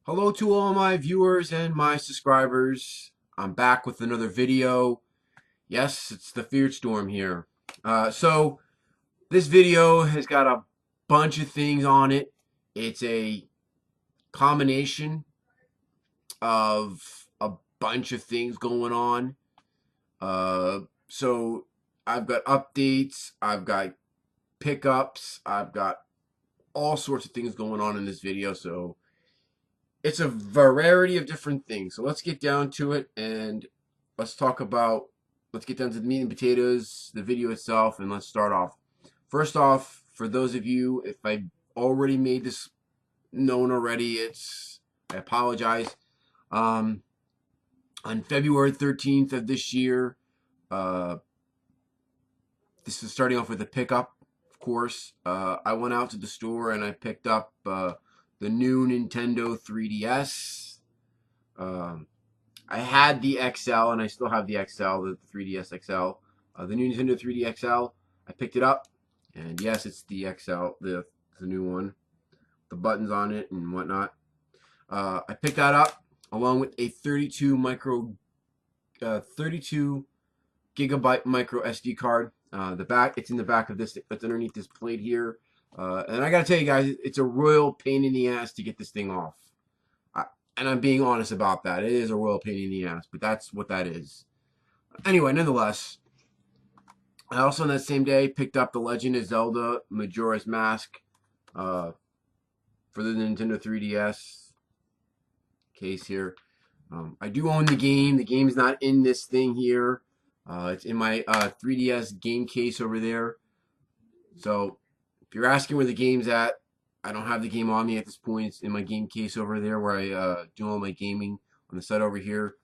Hello to all my viewers and my subscribers. I'm back with another video. Yes, it's the Feared Storm here. So this video has got a bunch of things on it. It's a combination of a bunch of things going on. So I've got updates, I've got pickups, I've got all sorts of things going on in this video. So it's a variety of different things. So let's get down to it and let's get down to the meat and potatoes, the video itself, and let's start off. First off, for those of you, if I already made this known already, I apologize. On February 13th of this year, uh, this is starting off with a pickup, of course. I went out to the store and I picked up the new Nintendo 3DS. I had the XL, and I still have the XL, the 3DS XL. The new Nintendo 3D XL, I picked it up, and yes, it's the XL, the new one. The buttons on it and whatnot. I picked that up along with a 32 gigabyte micro SD card. It's in the back of this. It's underneath this plate here. And I gotta tell you guys, it's a royal pain in the ass to get this thing off. And I'm being honest about that. It is a royal pain in the ass, but that's what that is. Anyway, nonetheless, I also on that same day picked up The Legend of Zelda Majora's Mask for the Nintendo 3DS case here. I do own the game. The game's not in this thing here. It's in my 3DS game case over there. So if you're asking where the game's at, I don't have the game on me at this point. It's in my game case over there where I do all my gaming on the side over here.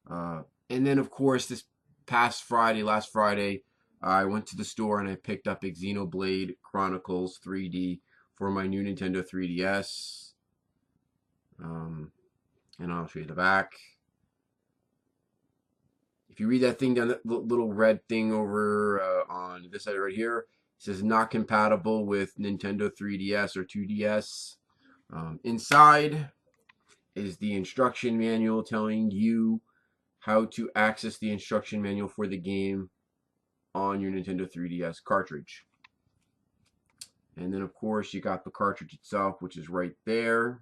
And then, of course, this last Friday, I went to the store and I picked up Xenoblade Chronicles 3D for my new Nintendo 3DS. And I'll show you the back. If you read that thing down, that little red thing over on this side right here, it says not compatible with Nintendo 3DS or 2DS. Inside is the instruction manual telling you how to access the instruction manual for the game on your Nintendo 3DS cartridge. And then, of course, you got the cartridge itself, which is right there.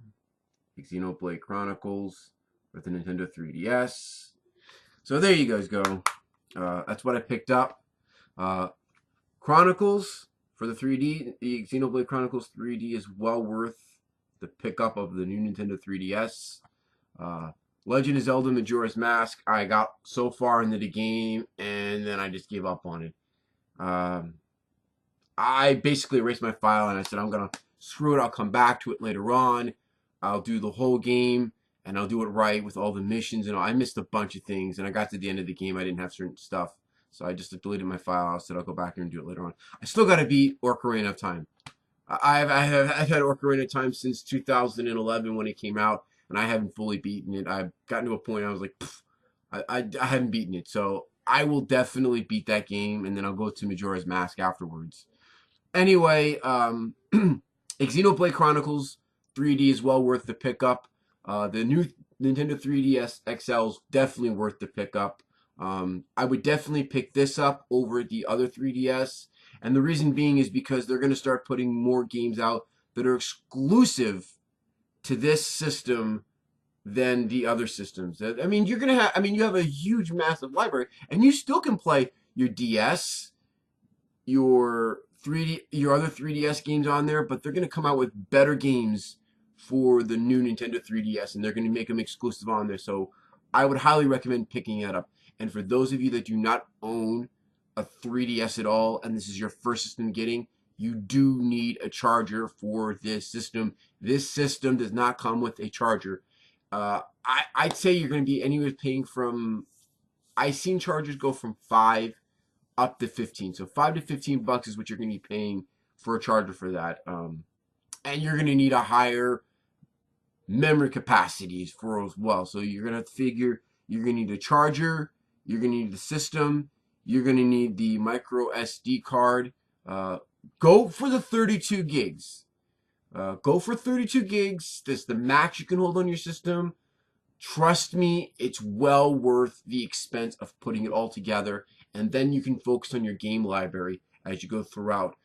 Xenoblade Chronicles with the Nintendo 3DS. So there you guys go. That's what I picked up. Chronicles for the 3D, the Xenoblade Chronicles 3D is well worth the pickup of the new Nintendo 3DS. Legend of Zelda Majora's Mask, I got so far into the game and then I just gave up on it. I basically erased my file and I said I'm gonna screw it. I'll come back to it later on. I'll do the whole game and I'll do it right with all the missions and all. I missed a bunch of things and I got to the end of the game. I didn't have certain stuff. So I just deleted my file. I said I'll go back here and do it later on. I still got to beat Ocarina of Time. I've had Ocarina of Time since 2011 when it came out, and I haven't fully beaten it. I've gotten to a point I was like, I haven't beaten it. So I will definitely beat that game, and then I'll go to Majora's Mask afterwards. Anyway, Xenoblade Chronicles 3D is well worth the pickup. The new Nintendo 3DS XL is definitely worth the pickup. I would definitely pick this up over the other 3DS. And the reason being is because they're going to start putting more games out that are exclusive to this system than the other systems. I mean, you have a huge, massive library, and you still can play your DS, your other 3DS games on there, but they're going to come out with better games for the new Nintendo 3DS, and they're going to make them exclusive on there. So I would highly recommend picking it up. And for those of you that do not own a 3DS at all, and this is your first system getting, you do need a charger for this system. This system does not come with a charger. I'd say you're going to be anywhere paying from, I've seen chargers go from 5 up to 15. So $5 to $15 is what you're going to be paying for a charger for that. And you're going to need a higher memory capacities for as well. So you're going to have to figure you're going to need a charger, you're going to need the system, you're going to need the micro SD card. Go for the 32 gigs. Go for 32 gigs. That's the max you can hold on your system. Trust me, it's well worth the expense of putting it all together, and then you can focus on your game library as you go throughout,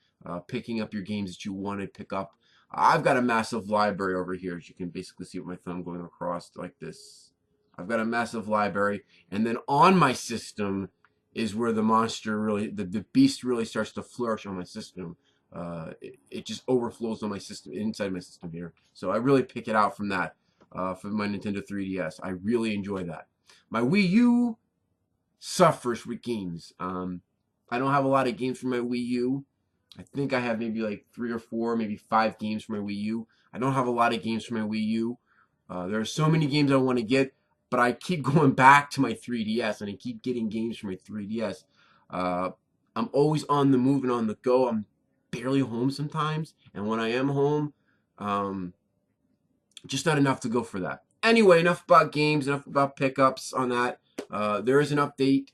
picking up your games that you want to pick up. I've got a massive library over here, as you can basically see with my thumb going across like this. I've got a massive library, and then on my system is where the monster really, the beast really starts to flourish on my system. It just overflows on my system, inside my system here. So I really pick it out from that. For my Nintendo 3DS. I really enjoy that. My Wii U suffers with games. I don't have a lot of games for my Wii U. I think I have maybe like 3 or 4, maybe 5 games for my Wii U. I don't have a lot of games for my Wii U. There are so many games I want to get, but I keep going back to my 3DS and I keep getting games for my 3DS. I'm always on the move and on the go. I'm barely home sometimes, and when I am home, just not enough to go for that. Anyway, enough about games, enough about pickups on that. There is an update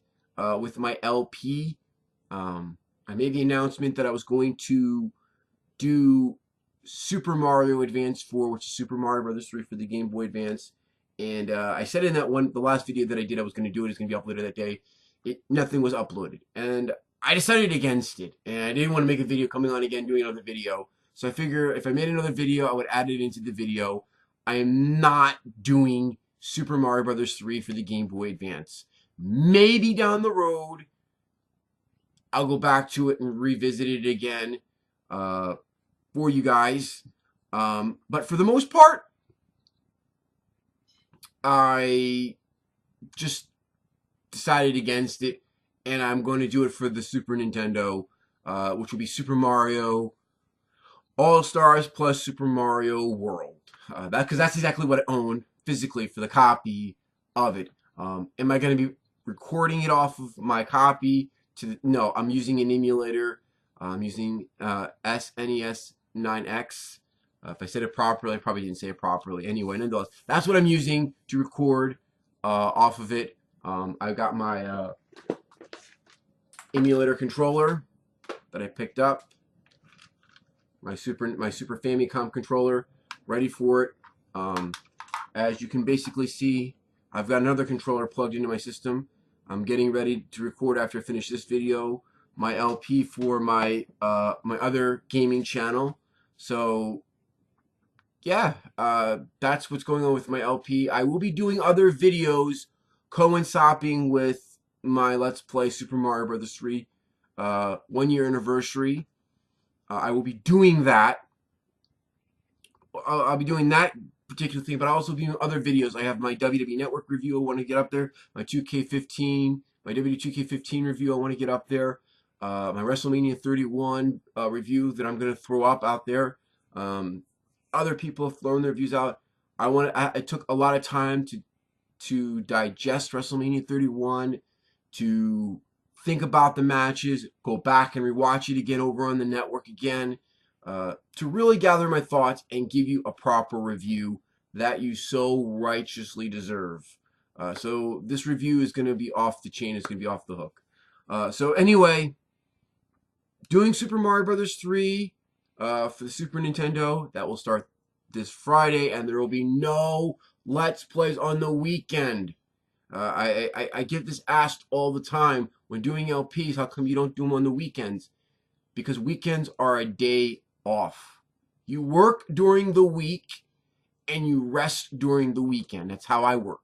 with my LP. I made the announcement that I was going to do Super Mario Advance 4, which is Super Mario Brothers 3 for the Game Boy Advance. And I said in that one, the last video that I did, I was going to do it. It's going to be uploaded that day. Nothing was uploaded. And I decided against it. And I didn't want to make a video coming on again, doing another video. So I figure if I made another video, I would add it into the video. I am not doing Super Mario Brothers 3 for the Game Boy Advance. Maybe down the road, I'll go back to it and revisit it again for you guys. But for the most part, I just decided against it, and I'm going to do it for the Super Nintendo, which will be Super Mario All-Stars plus Super Mario World. Because that's exactly what I own physically for the copy of it. Am I going to be recording it off of my copy? No, I'm using an emulator. I'm using SNES 9X. If I said it properly, I probably didn't say it properly. Anyway, nonetheless, that's what I'm using to record off of it. I've got my emulator controller that I picked up. My Super Famicom controller, ready for it. As you can basically see, I've got another controller plugged into my system. I'm getting ready to record after I finish this video my LP for my my other gaming channel. So yeah, that's what's going on with my LP. I will be doing other videos coinciding with my Let's Play Super Mario Brothers 3 1-year anniversary. I will be doing that. I'll be doing that particular thing, but I'll also be doing other videos. I have my WWE Network review I want to get up there. My 2K15, my W2K15 review I want to get up there. My WrestleMania 31 review that I'm going to throw up out there. Other people have thrown their views out. I took a lot of time to digest WrestleMania 31, to think about the matches, go back and rewatch it again over on the network again, to really gather my thoughts and give you a proper review that you so righteously deserve. So this review is going to be off the chain. It's going to be off the hook. So anyway, doing Super Mario Brothers 3 for the Super Nintendo. That will start this Friday, and there will be no Let's Plays on the weekend. I get this asked all the time when doing LPs, how come you don't do them on the weekends? Because weekends are a day off. You work during the week and you rest during the weekend. That's how I work.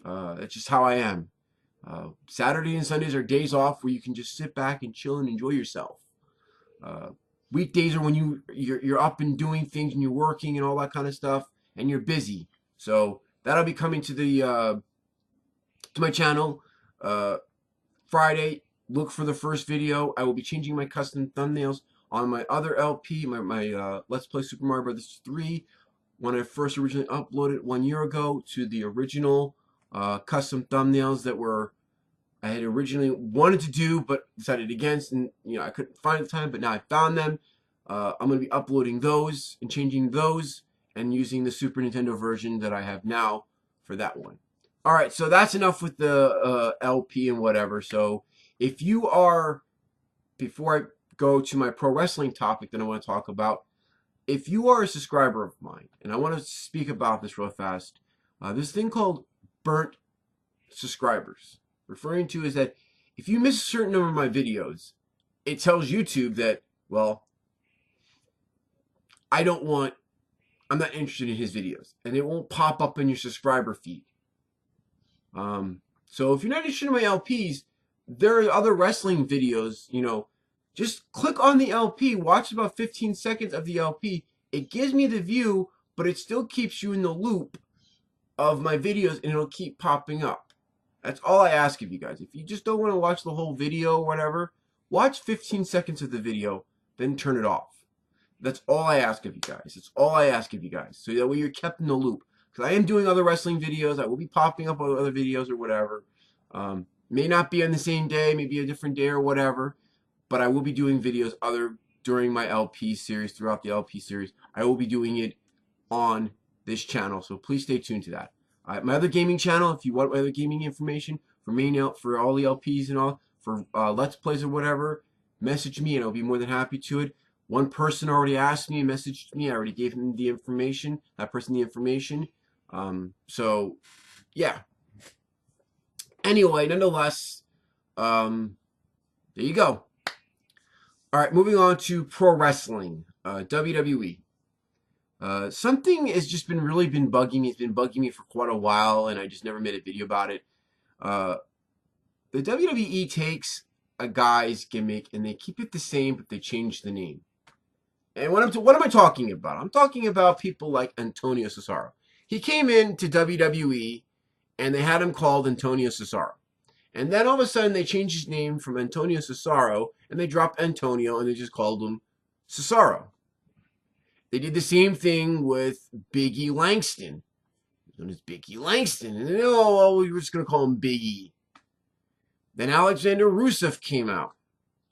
That's just how I am. Saturday and Sundays are days off where you can just sit back and chill and enjoy yourself. Weekdays are when you're up and doing things and you're working and all that kind of stuff and you're busy. So that'll be coming to the to my channel Friday. Look for the first video. I will be changing my custom thumbnails on my other LP, my Let's Play Super Mario Brothers 3, when I first originally uploaded 1 year ago, to the original custom thumbnails that I had originally wanted to do but decided against, and I couldn't find the time, but now I found them. I'm going to be uploading those and changing those and using the Super Nintendo version that I have now for that one. Alright, so that's enough with the LP and whatever. So if you are, before I go to my pro wrestling topic that I want to talk about, if you are a subscriber of mine, and I want to speak about this real fast, this thing called burnt subscribers, referring to is that if you miss a certain number of my videos, it tells YouTube that, well, I'm not interested in his videos, and it won't pop up in your subscriber feed. So if you're not interested in my LPs, there are other wrestling videos, just click on the LP, watch about 15 seconds of the LP. It gives me the view, but it still keeps you in the loop of my videos, and it'll keep popping up. That's all I ask of you guys. If you just don't want to watch the whole video or whatever, watch 15 seconds of the video, then turn it off. That's all I ask of you guys. That's all I ask of you guys. So that way you're kept in the loop. Because I am doing other wrestling videos. I will be popping up on other videos or whatever. May not be on the same day, maybe a different day or whatever. But I will be doing videos during my LP series, throughout the LP series. I will be doing it on this channel. So please stay tuned to that. My other gaming channel, if you want my other gaming information for all the LPs and all, for Let's Plays or whatever, message me and I'll be more than happy to it. One person already asked me, messaged me. I already gave him the information, that person the information. So, yeah. Anyway, nonetheless, there you go. All right, moving on to pro wrestling, WWE. Something has just really been bugging me. It's been bugging me for quite a while, and I just never made a video about it. The WWE takes a guy's gimmick, and they keep it the same, but they change the name. And what am I talking about? I'm talking about people like Antonio Cesaro. He came into WWE, and they had him called Antonio Cesaro. And then all of a sudden, they changed his name from Antonio Cesaro, and they dropped Antonio, and they just called him Cesaro. They did the same thing with Big E Langston. His name is Big E Langston. And then, we were just going to call him Big E. Then Alexander Rusev came out.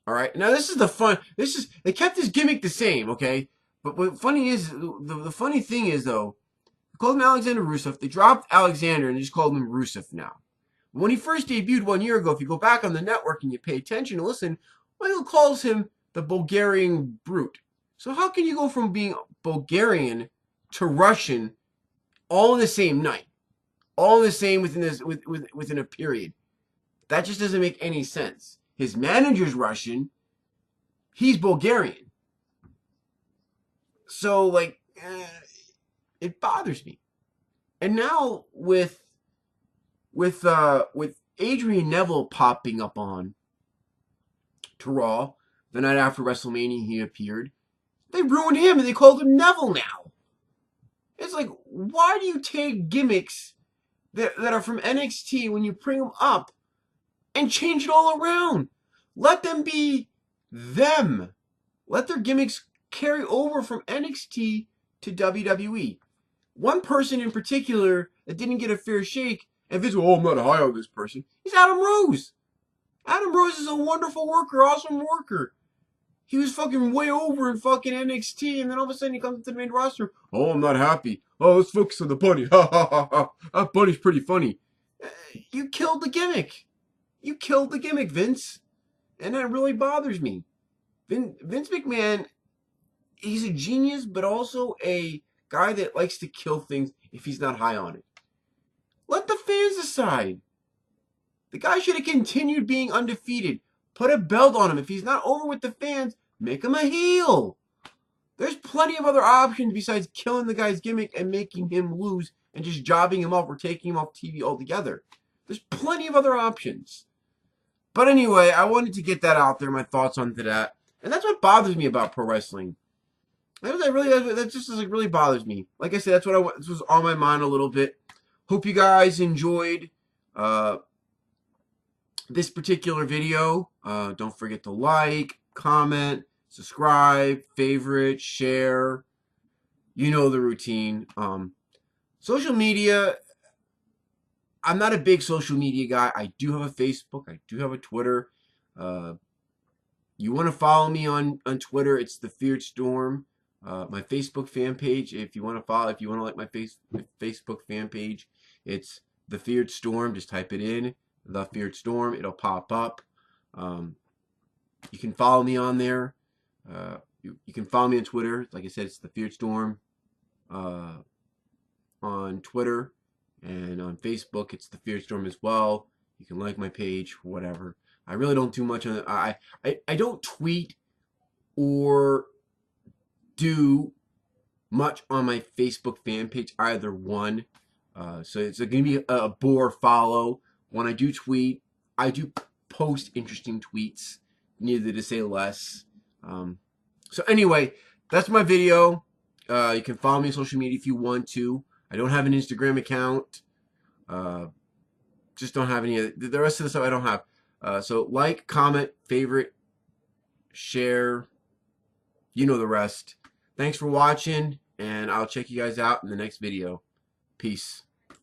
All right. Now, this is the fun. They kept his gimmick the same, okay? But what funny is, the funny thing is, though, they called him Alexander Rusev. They dropped Alexander and just called him Rusev now. When he first debuted 1 year ago, if you go back on the network and you pay attention and listen, Michael calls him the Bulgarian Brute. So how can you go from being Bulgarian to Russian all in the same night? All in the same within a period. That just doesn't make any sense. His manager's Russian. He's Bulgarian. So, it bothers me. And now with Adrian Neville popping up on to Raw the night after WrestleMania, he appeared. They ruined him and they called him Neville now. It's like, why do you take gimmicks that are from NXT when you bring them up and change it all around? Let them be them. Let their gimmicks carry over from NXT to WWE. One person in particular that didn't get a fair shake, and Vince, I'm not high on this person, is Adam Rose. Adam Rose is a wonderful worker, awesome worker. He was fucking way over in fucking NXT, and then all of a sudden he comes to the main roster. I'm not happy. Let's focus on the bunny. Ha ha ha ha. That bunny's pretty funny. You killed the gimmick. You killed the gimmick, Vince. And that really bothers me. Vince McMahon, he's a genius, but also a guy that likes to kill things if he's not high on it. Let the fans decide. The guy should have continued being undefeated. Put a belt on him. If he's not over with the fans, make him a heel. There's plenty of other options besides killing the guy's gimmick and making him lose and just jobbing him off or taking him off TV altogether. There's plenty of other options. But anyway, I wanted to get that out there, my thoughts on that. And that's what bothers me about pro wrestling. That just really bothers me. Like I said, this was on my mind a little bit. Hope you guys enjoyed this particular video. Don't forget to like, comment, subscribe, favorite, share. You know the routine. Social media, I'm not a big social media guy. I do have a Facebook. I do have a Twitter. You want to follow me on Twitter, it's TheFearedStorm. My Facebook fan page, if you want to like my Facebook fan page, it's TheFearedStorm. Just type it in, TheFearedStorm. It'll pop up. You can follow me on there. You can follow me on Twitter. Like I said, it's TheFearedStorm on Twitter, and on Facebook, it's TheFearedStorm as well. You can like my page, whatever. I really don't do much on it. I don't tweet or do much on my Facebook fan page, either one. So it's going to be a bore follow. When I do tweet, I do post interesting tweets, neither to say less. So anyway, that's my video. You can follow me on social media if you want to. I don't have an Instagram account. Just don't have any of the rest of the stuff I don't have. So like, comment, favorite, share. You know the rest. Thanks for watching, and I'll check you guys out in the next video. Peace.